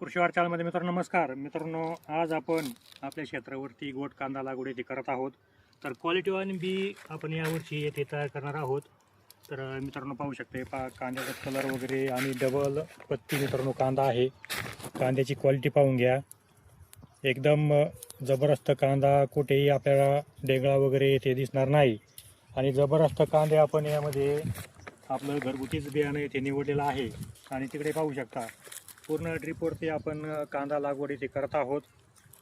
कृषी वार्तामध्ये मित्रांनो नमस्कार. मित्रांनो, आज आपण आपल्या क्षेत्रावरती गोट कांदा लागवड येथे करत आहोत. तर क्वालिटी वन बी आपण यावर्षी येथे तयार करणार आहोत. तर मित्रांनो पाहू शकते कांद्याचा कलर वगैरे आणि डबल पत्ती मित्रांनो कांदा आहे. कांद्याची क्वालिटी पाहून घ्या. एकदम जबरदस्त कांदा, कुठेही आपल्याला डेंगळा वगैरे येथे दिसणार नाही आणि जबरदस्त कांदे आपण यामध्ये आपलं घरगुतीच बियाणं येथे निवडलेलं आहे. आणि तिकडे पाहू शकता पूर्ण ड्रीपवरती आपण कांदा लागवड इथे करत आहोत.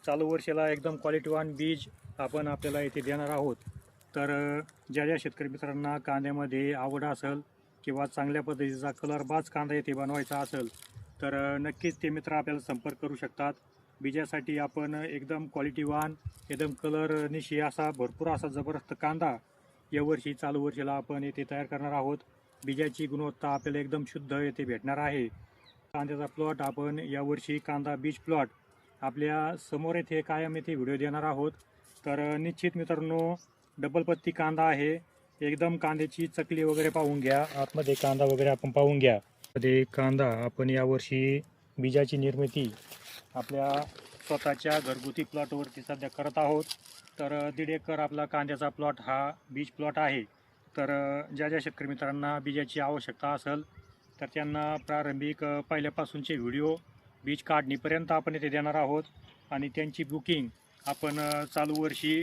चालू वर्षाला एकदम क्वालिटीवान बीज आपण आपल्याला इथे देणार आहोत. तर ज्या ज्या शेतकरी मित्रांना कांद्यामध्ये आवड असेल किंवा चांगल्या पद्धतीचा कलरबाज कांदा इथे बनवायचा असेल तर नक्कीच ते मित्र आपल्याला संपर्क करू शकतात. बीजासाठी आपण एकदम क्वालिटीवान, एकदम कलर निशी असा भरपूर असा जबरदस्त कांदा यावर्षी चालू वर्षाला आपण येथे तयार करणार आहोत. बीजाची गुणवत्ता आपल्याला एकदम शुद्ध येथे भेटणार आहे. कांद्याचा प्लॉट आपण यावर्षी कांदा बीज प्लॉट आपल्या समोर येथे कायम येथे व्हिडिओ देणार आहोत. तर निश्चित मित्रांनो डबल पत्ती कांदा आहे. एकदम कांद्याची चकली वगैरे पाहून घ्या. आतमध्ये कांदा वगैरे आपण पाहून घ्या. मध्ये कांदा आपण यावर्षी बीजाची निर्मिती आपल्या स्वतःच्या घरगुती प्लॉटवरती सध्या करत आहोत. तर 1.5 एकर आपला कांद्याचा प्लॉट हा बीज प्लॉट आहे. तर ज्या ज्या शेतकरी मित्रांना बीजाची आवश्यकता असेल तर त्यांना प्रारंभिक पहिल्यापासूनचे व्हिडिओ बीज काढणीपर्यंत आपण इथे देणार आहोत आणि त्यांची बुकिंग आपण चालू वर्षी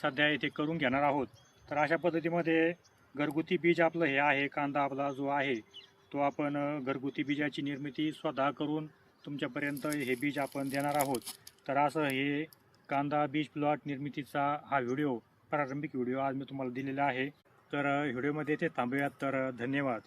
सध्या इथे करून घेणार आहोत. तर अशा पद्धतीमध्ये घरगुती बीज आपलं हे आहे. कांदा आपला जो आहे तो आपण घरगुती बीजाची निर्मिती स्वतः करून तुमच्यापर्यंत हे बीज आपण देणार आहोत. तर असं हे कांदा बीज प्लॉट निर्मितीचा हा व्हिडिओ प्रारंभिक व्हिडिओ आज मी तुम्हाला दिलेला आहे. तर व्हिडिओमध्ये ते थांबूयात. तर धन्यवाद.